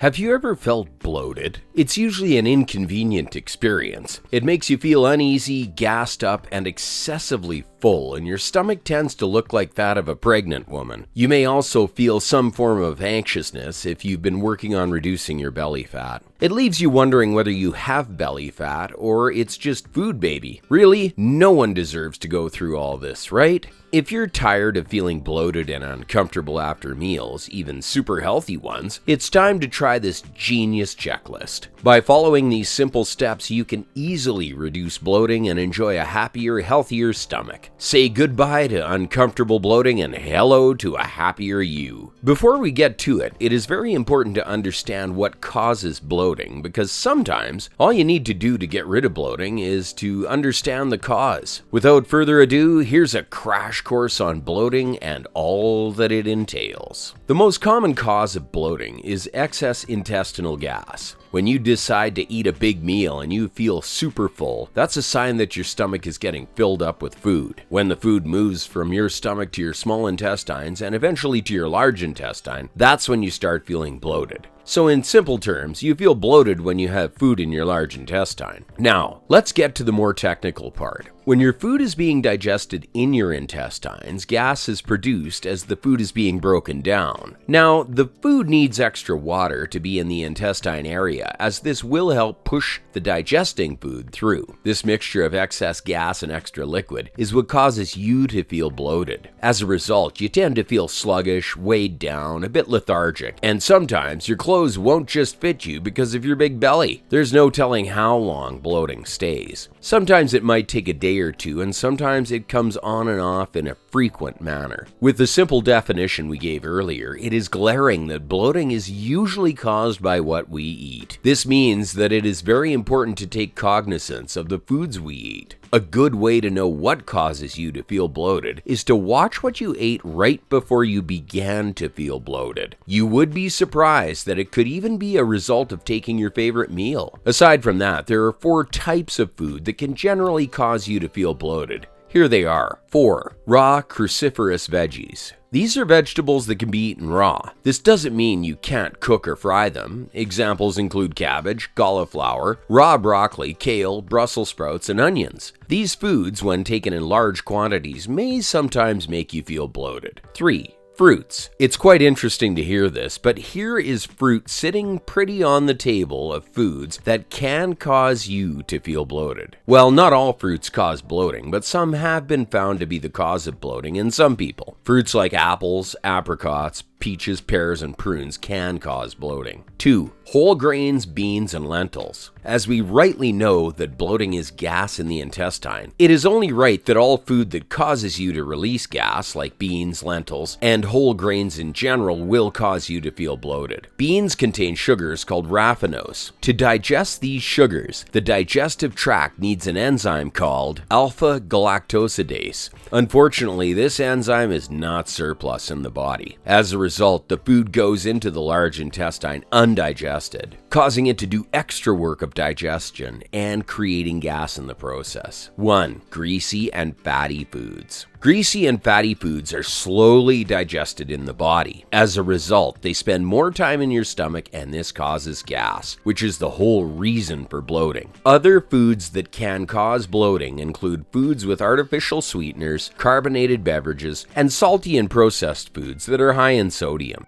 Have you ever felt bloated? It's usually an inconvenient experience. It makes you feel uneasy, gassed up, and excessively full, and your stomach tends to look like that of a pregnant woman. You may also feel some form of anxiousness if you've been working on reducing your belly fat. It leaves you wondering whether you have belly fat or it's just food baby. Really, no one deserves to go through all this, right? If you're tired of feeling bloated and uncomfortable after meals, even super healthy ones, it's time to try this genius checklist. By following these simple steps, you can easily reduce bloating and enjoy a happier, healthier stomach. Say goodbye to uncomfortable bloating and hello to a happier you. Before we get to it, it is very important to understand what causes bloating, because sometimes all you need to do to get rid of bloating is to understand the cause. Without further ado, here's a crash course on bloating and all that it entails. The most common cause of bloating is excess intestinal gas. When you decide to eat a big meal and you feel super full, that's a sign that your stomach is getting filled up with food. When the food moves from your stomach to your small intestines and eventually to your large intestine, that's when you start feeling bloated. So in simple terms, you feel bloated when you have food in your large intestine. Now, let's get to the more technical part. When your food is being digested in your intestines, gas is produced as the food is being broken down. Now, the food needs extra water to be in the intestine area, as this will help push the digesting food through. This mixture of excess gas and extra liquid is what causes you to feel bloated. As a result, you tend to feel sluggish, weighed down, a bit lethargic, and sometimes your clothes won't just fit you because of your big belly. There's no telling how long bloating stays. Sometimes it might take a day or two, and sometimes it comes on and off in a frequent manner. With the simple definition we gave earlier, it is glaring that bloating is usually caused by what we eat. This means that it is very important to take cognizance of the foods we eat. A good way to know what causes you to feel bloated is to watch what you ate right before you began to feel bloated. You would be surprised that it could even be a result of taking your favorite meal. Aside from that, there are 4 types of food that can generally cause you to feel bloated. Here they are. 4. Raw cruciferous veggies. These are vegetables that can be eaten raw. This doesn't mean you can't cook or fry them. Examples include cabbage, cauliflower, raw broccoli, kale, Brussels sprouts, and onions. These foods, when taken in large quantities, may sometimes make you feel bloated. 3. Fruits. It's quite interesting to hear this, but here is fruit sitting pretty on the table of foods that can cause you to feel bloated. Well, not all fruits cause bloating, but some have been found to be the cause of bloating in some people. Fruits like apples, apricots, peaches, pears, and prunes can cause bloating. 2. Whole grains, beans, and lentils. As we rightly know that bloating is gas in the intestine, it is only right that all food that causes you to release gas, like beans, lentils, and whole grains in general, will cause you to feel bloated. Beans contain sugars called raffinose. To digest these sugars, the digestive tract needs an enzyme called alpha-galactosidase. Unfortunately, this enzyme is not surplus in the body. As a result, the food goes into the large intestine undigested, causing it to do extra work of digestion and creating gas in the process. 1. Greasy and fatty foods. Greasy and fatty foods are slowly digested in the body. As a result, they spend more time in your stomach, and this causes gas, which is the whole reason for bloating. Other foods that can cause bloating include foods with artificial sweeteners, carbonated beverages, and salty and processed foods that are high in sodium.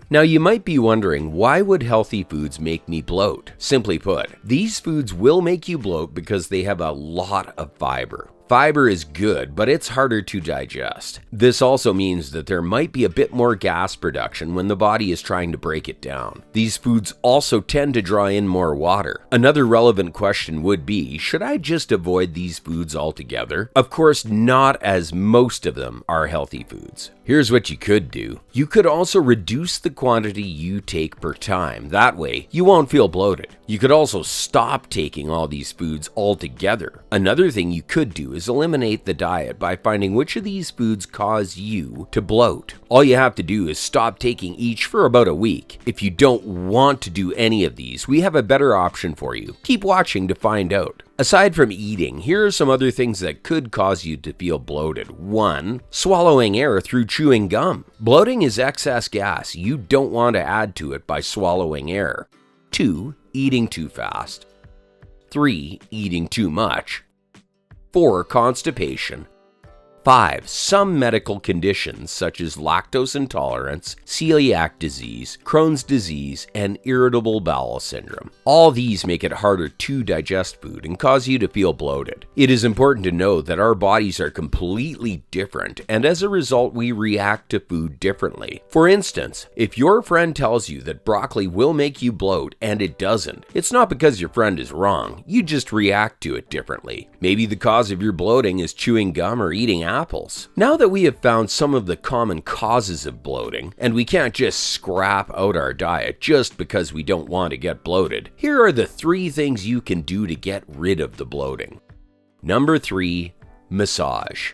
Now you might be wondering, why would healthy foods make me bloat? Simply put, these foods will make you bloat because they have a lot of fiber. Fiber is good, but it's harder to digest. This also means that there might be a bit more gas production when the body is trying to break it down. These foods also tend to draw in more water. Another relevant question would be, should I just avoid these foods altogether? Of course not, as most of them are healthy foods. Here's what you could do. You could also reduce the quantity you take per time. That way, you won't feel bloated. You could also stop taking all these foods altogether. Another thing you could do do is eliminate the diet by finding which of these foods cause you to bloat. All you have to do is stop taking each for about a week. If you don't want to do any of these, we have a better option for you. Keep watching to find out. Aside from eating, here are some other things that could cause you to feel bloated. 1. Swallowing air through chewing gum. Bloating is excess gas you don't want to add to it by swallowing air. 2. Eating too fast. 3. Eating too much. 4. Constipation. 5. Some medical conditions such as lactose intolerance, celiac disease, Crohn's disease, and irritable bowel syndrome. All these make it harder to digest food and cause you to feel bloated. It is important to know that our bodies are completely different, and as a result, we react to food differently. For instance, if your friend tells you that broccoli will make you bloat and it doesn't, it's not because your friend is wrong, you just react to it differently. Maybe the cause of your bloating is chewing gum or eating apples. Now that we have found some of the common causes of bloating, and we can't just scrap out our diet just because we don't want to get bloated, here are the 3 things you can do to get rid of the bloating. Number 3, massage.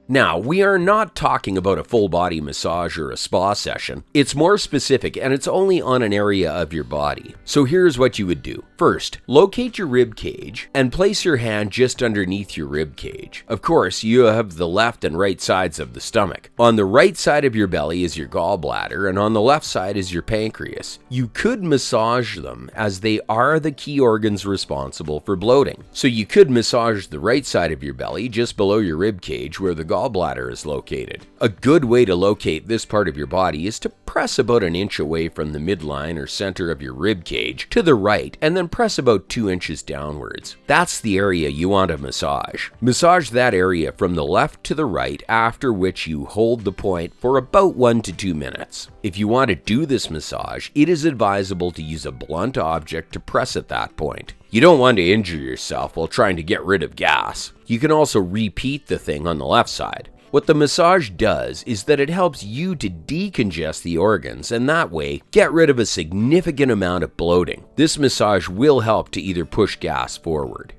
Now, we are not talking about a full body massage or a spa session. It's more specific and it's only on an area of your body. So here's what you would do. First, locate your rib cage and place your hand just underneath your rib cage. Of course, you have the left and right sides of the stomach. On the right side of your belly is your gallbladder and on the left side is your pancreas. You could massage them as they are the key organs responsible for bloating. So you could massage the right side of your belly just below your rib cage where the gallbladder is located. A good way to locate this part of your body is to press about an inch away from the midline or center of your rib cage to the right and then press about 2 inches downwards. That's the area you want to massage. Massage that area from the left to the right, after which you hold the point for about 1 to 2 minutes. If you want to do this massage, it is advisable to use a blunt object to press at that point. You don't want to injure yourself while trying to get rid of gas. You can also repeat the thing on the left side. What the massage does is that it helps you to decongest the organs and that way get rid of a significant amount of bloating. This massage will help to either push gas forward.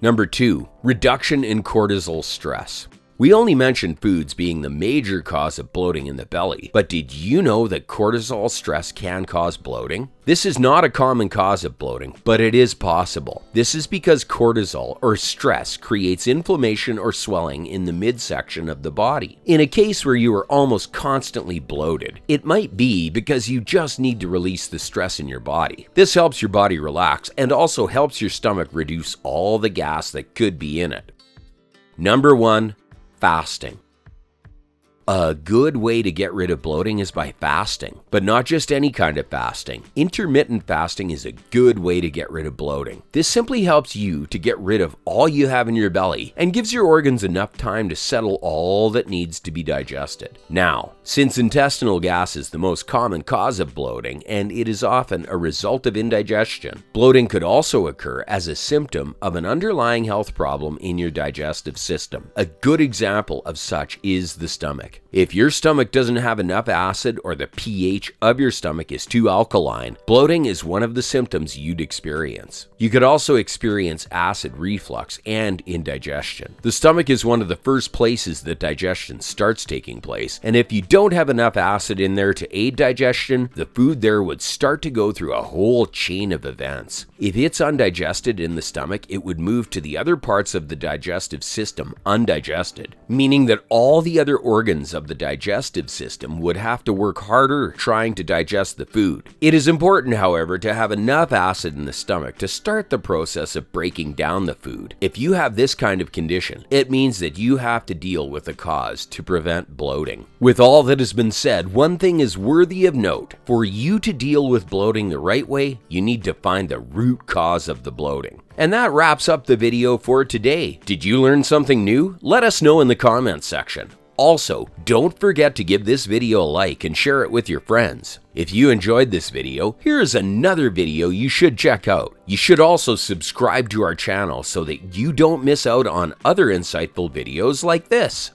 Number 2, reduction in cortisol stress. We only mentioned foods being the major cause of bloating in the belly, but did you know that cortisol stress can cause bloating? This is not a common cause of bloating, but it is possible. This is because cortisol, or stress, creates inflammation or swelling in the midsection of the body. In a case where you are almost constantly bloated, it might be because you just need to release the stress in your body. This helps your body relax and also helps your stomach reduce all the gas that could be in it. Number 1, fasting. A good way to get rid of bloating is by fasting, but not just any kind of fasting. Intermittent fasting is a good way to get rid of bloating. This simply helps you to get rid of all you have in your belly and gives your organs enough time to settle all that needs to be digested. Now, since intestinal gas is the most common cause of bloating and it is often a result of indigestion, bloating could also occur as a symptom of an underlying health problem in your digestive system. A good example of such is the stomach. If your stomach doesn't have enough acid or the pH of your stomach is too alkaline, bloating is one of the symptoms you'd experience. You could also experience acid reflux and indigestion. The stomach is one of the first places that digestion starts taking place, and if you don't have enough acid in there to aid digestion, the food there would start to go through a whole chain of events. If it's undigested in the stomach, it would move to the other parts of the digestive system undigested, meaning that all the other organs of the digestive system would have to work harder trying to digest the food. It is important, however, to have enough acid in the stomach to start the process of breaking down the food. If you have this kind of condition, it means that you have to deal with the cause to prevent bloating. With all that has been said, one thing is worthy of note. For you to deal with bloating the right way, you need to find the root cause of the bloating. And that wraps up the video for today. Did you learn something new? Let us know in the comments section. Also, don't forget to give this video a like and share it with your friends. If you enjoyed this video, here's another video you should check out. You should also subscribe to our channel so that you don't miss out on other insightful videos like this.